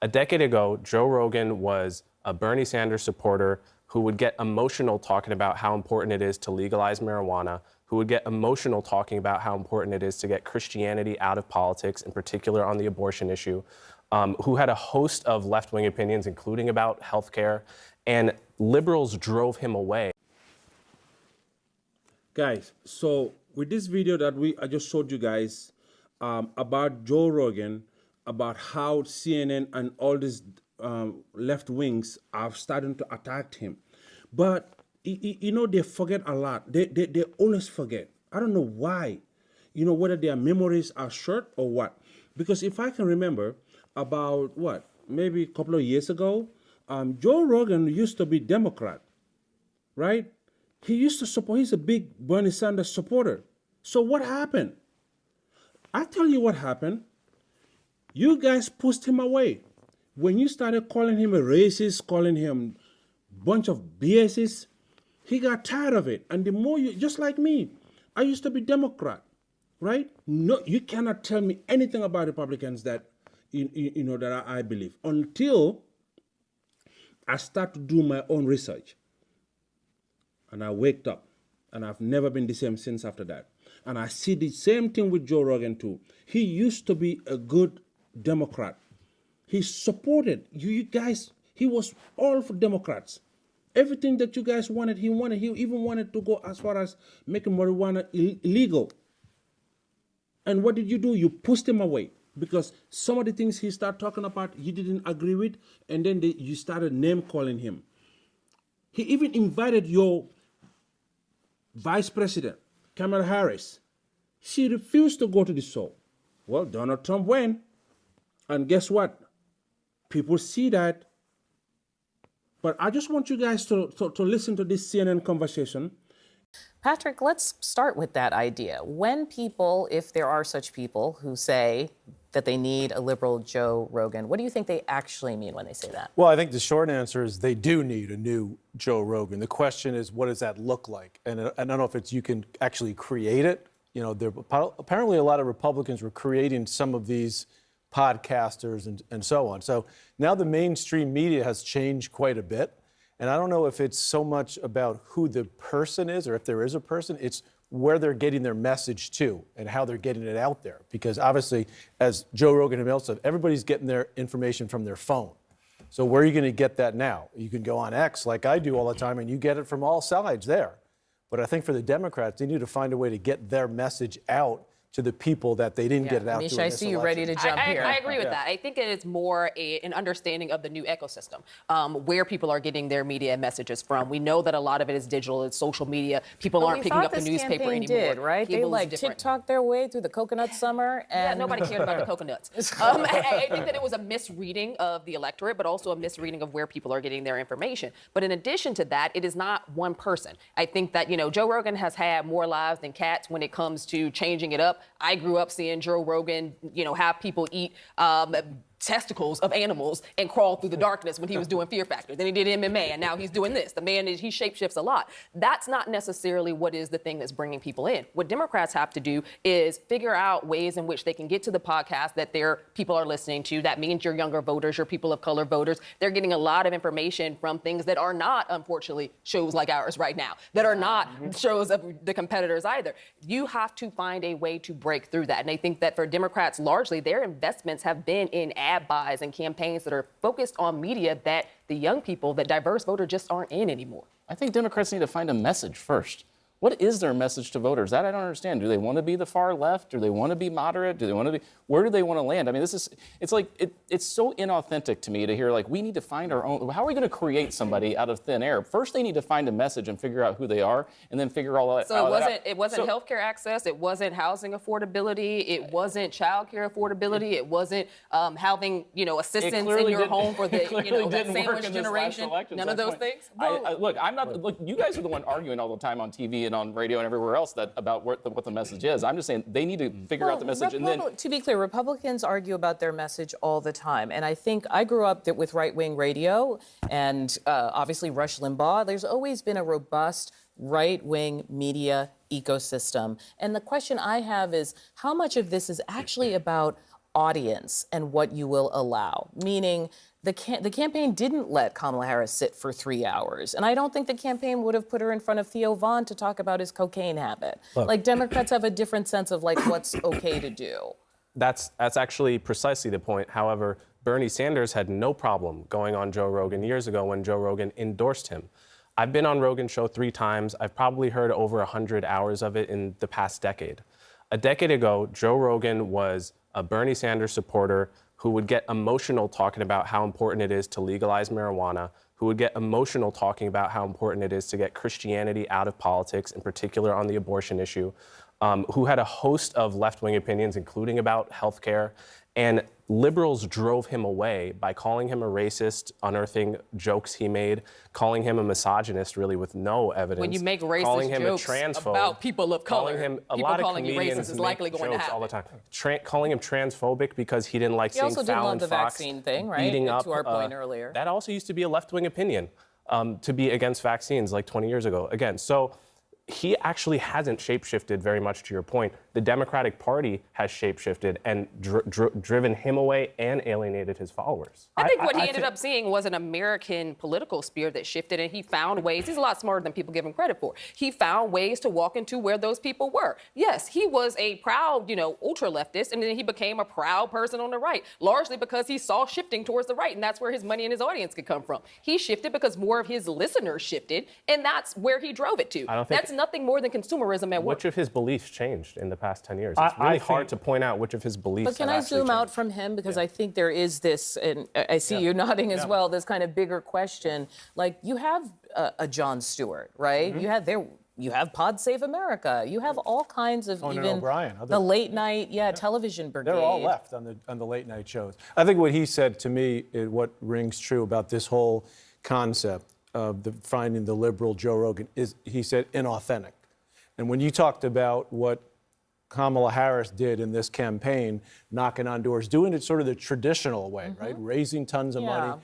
A decade ago, Joe Rogan was a Bernie Sanders supporter who would get emotional talking about how important it is to legalize marijuana, who would get emotional talking about how important it is to get Christianity out of politics, in particular on the abortion issue, who had a host of left-wing opinions, including about healthcare, and liberals drove him away. Guys, so with this video that I just showed you guys about Joe Rogan, about how CNN and all these left wings are starting to attack him. But, you know, they forget a lot. They always forget. I don't know why. You know, whether their memories are short or what. Because if I can remember, about what, maybe a couple of years ago, Joe Rogan used to be Democrat, right? He used to support, he's a big Bernie Sanders supporter. So what happened? I tell you what happened. You guys pushed him away. When you started calling him a racist, calling him a bunch of BSs, he got tired of it. And the more you, just like me, I used to be Democrat, right? No, you cannot tell me anything about Republicans that, you know, that I believe until I start to do my own research. And I waked up, and I've never been the same since after that. And I see the same thing with Joe Rogan too. He used to be a good Democrat. He supported you guys. He was all for Democrats. Everything that you guys wanted, he wanted. He even wanted to go as far as making marijuana illegal. And what did you do? You pushed him away because some of the things he started talking about, you didn't agree with, and then you started name calling him. He even invited your Vice President, Kamala Harris. She refused to go to the show. Well, Donald Trump went. And guess what? People see that. But I just want you guys to listen to this CNN conversation. Patrick, let's start with that idea. When people, if there are such people who say that they need a liberal Joe Rogan, what do you think they actually mean when they say that? Well, I think the short answer is they do need a new Joe Rogan. The question is, what does that look like? And I don't know if you can actually create it. You know, apparently a lot of Republicans were creating some of these podcasters and so on. So now the mainstream media has changed quite a bit. And I don't know if it's so much about who the person is or if there is a person, it's where they're getting their message to and how they're getting it out there. Because obviously, as Joe Rogan himself said, everybody's getting their information from their phone. So where are you going to get that now? You can go on X like I do all the time and you get it from all sides there. But I think for the Democrats, they need to find a way to get their message out to the people that they didn't get it out to. Misha, I see you ready to jump here. I agree with that. I think it's more an understanding of the new ecosystem, where people are getting their media messages from. We know that a lot of it is digital, it's social media. People aren't picking up the newspaper anymore. Did, right? They like TikTok their way through the coconut summer. And yeah, nobody cared about the coconuts. I think that it was a misreading of the electorate, but also a misreading of where people are getting their information. But in addition to that, it is not one person. I think that, you know, Joe Rogan has had more lives than cats when it comes to changing it up. I grew up seeing Joe Rogan, you know, have people eat testicles of animals and crawl through the darkness when he was doing Fear Factor. Then he did MMA, and now he's doing this. The man, he shapeshifts a lot. That's not necessarily what is the thing that's bringing people in. What Democrats have to do is figure out ways in which they can get to the podcast that their people are listening to. That means your younger voters, your people of color voters. They're getting a lot of information from things that are not, unfortunately, shows like ours right now, that are not shows of the competitors either. You have to find a way to break through that. And I think that for Democrats, largely, their investments have been in ad buys and campaigns that are focused on media that the young people, that diverse voter just aren't in anymore. I think Democrats need to find a message first. What is their message to voters? That I don't understand. Do they want to be the far left? Do they want to be moderate? Do they want to be, where do they want to land? I mean, it's so inauthentic to me to hear, like, we need to find our own. How are we going to create somebody out of thin air? First, they need to find a message and figure out who they are, and then figure all that out. So it wasn't healthcare access, it wasn't housing affordability, it wasn't childcare affordability, it wasn't having, you know, assistance in your home for the, you know, that sandwich generation. None of those things. Look, I'm not. Look, you guys are the one arguing all the time on TV and on radio and everywhere else about what the message is. I'm just saying they need to figure out the message. And then, to be clear, Republicans argue about their message all the time. And I think I grew up with right-wing radio and obviously Rush Limbaugh. There's always been a robust right-wing media ecosystem. And the question I have is, how much of this is actually about audience and what you will allow. Meaning, the campaign didn't let Kamala Harris sit for 3 hours. And I don't think the campaign would have put her in front of Theo Vaughn to talk about his cocaine habit. Like, Democrats have a different sense of, like, what's okay to do. That's actually precisely the point. However, Bernie Sanders had no problem going on Joe Rogan years ago when Joe Rogan endorsed him. I've been on Rogan's show 3 times. I've probably heard over 100 hours of it in the past decade. A decade ago, Joe Rogan was a Bernie Sanders supporter who would get emotional talking about how important it is to legalize marijuana, who would get emotional talking about how important it is to get Christianity out of politics, in particular on the abortion issue, who had a host of left-wing opinions, including about healthcare. And liberals drove him away by calling him a racist, unearthing jokes he made, calling him a misogynist, really with no evidence. When you make racist calling him jokes a transphobe, about people of color, calling him a people lot of calling you comedians racist is make likely going to jokes all the happen. time. Calling him transphobic because he didn't like He seeing also didn't Fallon love the Fox vaccine thing, right? beating up. To our point earlier. That also used to be a left-wing opinion, to be against vaccines like 20 years ago. Again, so he actually hasn't shapeshifted very much, to your point. The Democratic Party has shapeshifted and driven him away and alienated his followers. I think what he ended up seeing was an American political sphere that shifted, and he found ways. He's a lot smarter than people give him credit for. He found ways to walk into where those people were. Yes, he was a proud, ultra leftist, and then he became a proud person on the right, largely because he saw shifting towards the right, and that's where his money and his audience could come from. He shifted because more of his listeners shifted, and that's where he drove it to. That's nothing more than consumerism at work. Which of his beliefs changed in the past 10 years? It's really hard to point out which of his beliefs. But can I zoom out from him? Because I think there is this, and I see you nodding as well, this kind of bigger question. Like, you have a Jon Stewart, right? You have Pod Save America. You have all kinds of Conan even O'Brien, the late night, television brigade. They're all left on the late night shows. I think what he said to me, what rings true about this whole concept of finding the liberal Joe Rogan is, he said, inauthentic. And when you talked about what Kamala Harris did in this campaign, knocking on doors, doing it sort of the traditional way, right? Raising tons of money.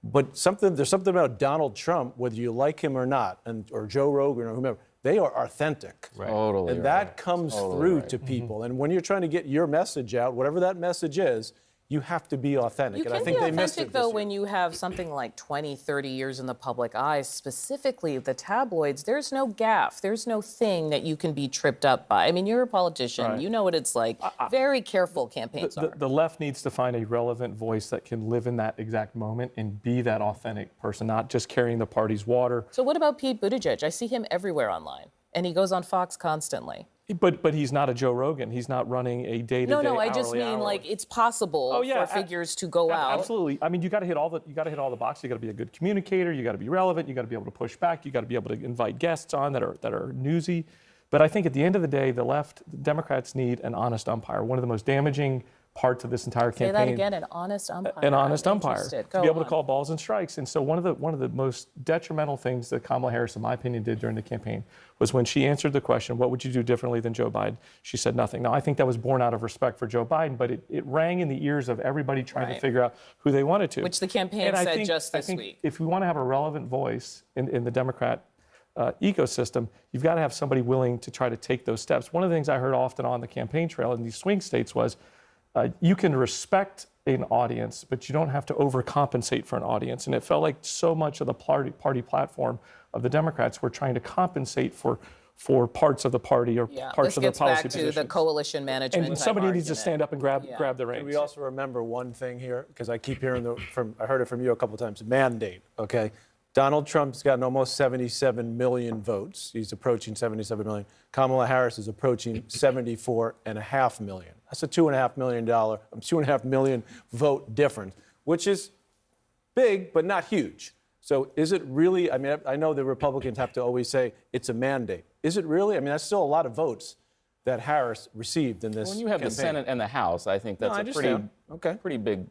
But there's something about Donald Trump, whether you like him or not, or Joe Rogan or whomever, they are authentic. Right. Totally. And that comes through to people. And when you're trying to get your message out, whatever that message is, you have to be authentic. You and I can think be they missed authentic, it though, this when year. you have something like 20, 30 years in the public eye, specifically the tabloids. There's no gaffe. There's no thing that you can be tripped up by. I mean, you're a politician. Right. You know what it's like. Very careful campaigns are. The left needs to find a relevant voice that can live in that exact moment and be that authentic person, not just carrying the party's water. So what about Pete Buttigieg? I see him everywhere online, and he goes on Fox constantly. But he's not a Joe Rogan. He's not running a day-to-day. No, I just mean hourly. like it's possible for figures to go out. Absolutely. I mean, you got to hit all the boxes. You got to be a good communicator. You got to be relevant. You got to be able to push back. You got to be able to invite guests on that are newsy. But I think at the end of the day, the Democrats need an honest umpire. One of the most damaging parts of this entire campaign. Say that again, an honest umpire. An honest I'm umpire interested. to be able to call balls and strikes. And so one of the most detrimental things that Kamala Harris, in my opinion, did during the campaign was when she answered the question, what would you do differently than Joe Biden? She said nothing. Now, I think that was born out of respect for Joe Biden, but it rang in the ears of everybody trying to figure out who they wanted to. Which the campaign said just this week. If we want to have a relevant voice in the Democrat ecosystem, you've got to have somebody willing to try to take those steps. One of the things I heard often on the campaign trail in these swing states was, you can respect an audience, but you don't have to overcompensate for an audience. And it felt like so much of the party platform of the Democrats were trying to compensate for parts of the party or parts of the policy positions. This gets back to the coalition management. And somebody needs to stand up and grab the reins. We also remember one thing here, because I keep hearing I heard it from you a couple of times, mandate, okay? Donald Trump's gotten almost 77 million votes. He's approaching 77 million. Kamala Harris is approaching 74.5 million. That's a $2.5 million vote difference, which is big, but not huge. So is it really, I mean, I know the Republicans have to always say it's a mandate. Is it really? I mean, that's still a lot of votes that Harris received in this When you have campaign. the Senate and the House, I think that's pretty big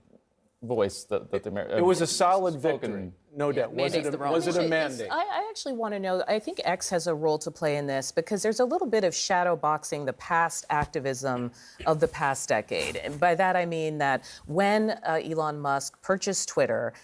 voice that the American. It was a solid victory, no doubt. Was it a mandate? I actually want to know, I think X has a role to play in this because there's a little bit of shadow boxing the past activism of the past decade. And by that I mean that when Elon Musk purchased Twitter,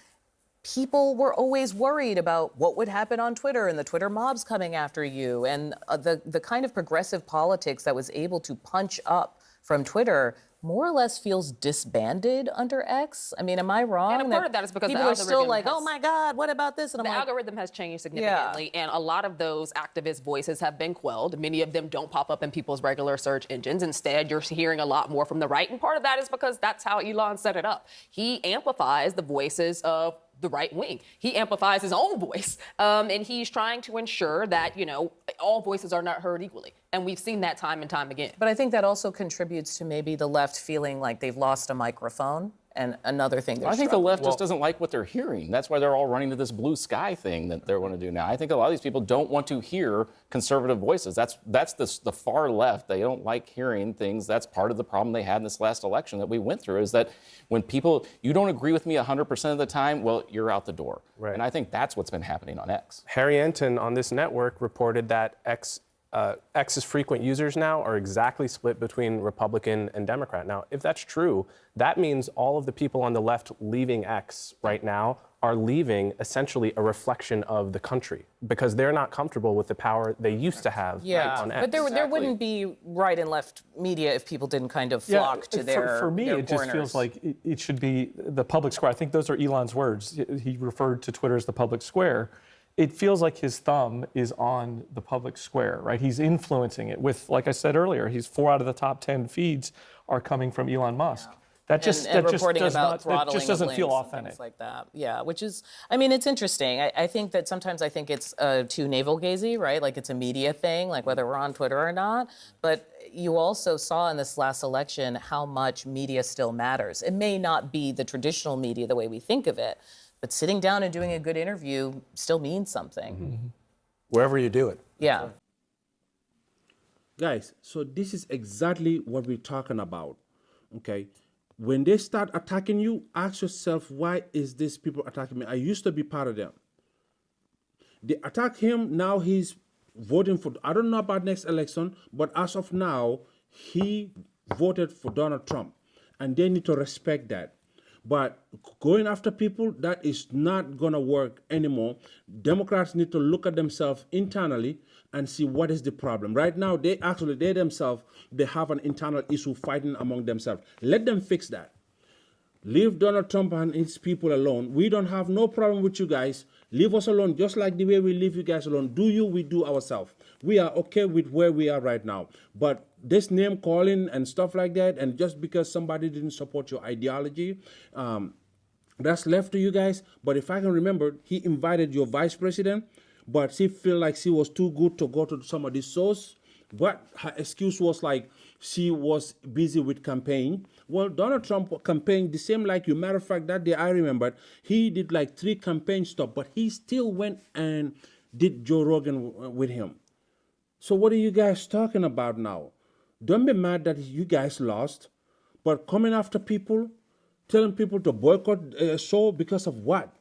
people were always worried about what would happen on Twitter and the Twitter mobs coming after you and the kind of progressive politics that was able to punch up from Twitter more or less feels disbanded under X. I mean, am I wrong? And a part of that is because the people are still algorithm like, has- oh my God, what about this? And I'm The like, algorithm has changed significantly, and a lot of those activist voices have been quelled. Many of them don't pop up in people's regular search engines. Instead, you're hearing a lot more from the right, and part of that is because that's how Elon set it up. He amplifies the voices of the right wing. He amplifies his own voice, and he's trying to ensure that, you know, all voices are not heard equally. And we've seen that time and time again. but I think that also contributes to maybe the left feeling like they've lost a microphone. And another thing they're I think the struggling left just doesn't like what they're hearing. That's why they're all running to this blue sky thing that they want to do now. I think a lot of these people don't want to hear conservative voices. That's the far left. They don't like hearing things. That's part of the problem they had in this last election that we went through, is that when people, you don't agree with me 100% of the time, well, you're out the door. Right. And I think that's what's been happening on X. Harry Enton on this network reported that X's frequent users now are exactly split between Republican and Democrat. Now, if that's true, that means all of the people on the left leaving X right now are leaving essentially a reflection of the country because they're not comfortable with the power they used to have on X. but there wouldn't be right and left media if people didn't kind of flock to their For me, their it just corners. feels like it should be the public square. I think those are Elon's words. He referred to Twitter as the public square. It feels like his thumb is on the public square, right? He's influencing it with, like I said earlier, 4 out of the top 10 feeds are coming from Elon Musk. That just and that just reporting does about not, that throttling just doesn't of feel links and authentic. things like that. Yeah, which is, I mean, it's interesting. I think that sometimes I think it's too navel-gazy, right? Like it's a media thing, like whether we're on Twitter or not. But you also saw in this last election how much media still matters. It may not be the traditional media the way we think of it, but sitting down and doing a good interview still means something. Mm-hmm. Wherever you do it. Yeah. Guys, so this is exactly what we're talking about, okay? When they start attacking you, ask yourself, why is this people attacking me? I used to be part of them. They attack him, now he's voting for, I don't know about next election, but as of now, he voted for Donald Trump, and they need to respect that. But going after people, that is not going to work anymore. Democrats need to look at themselves internally and see what is the problem. Right now, they themselves, they have an internal issue fighting among themselves. Let them fix that. Leave Donald Trump and his people alone. We don't have no problem with you guys. Leave us alone, just like the way we leave you guys alone. Do you, we do ourselves. We are okay with where we are right now. But this name calling and stuff like that, and just because somebody didn't support your ideology, that's left to you guys. But if I can remember, he invited your vice president, but she felt like she was too good to go to some of these shows. But her excuse was like she was busy with campaign. Well, Donald Trump campaigned the same like you. Matter of fact, that day I remembered he did like 3 campaign stuff, but he still went and did Joe Rogan with him. So what are you guys talking about now? Don't be mad that you guys lost, but coming after people, telling people to boycott a show because of what?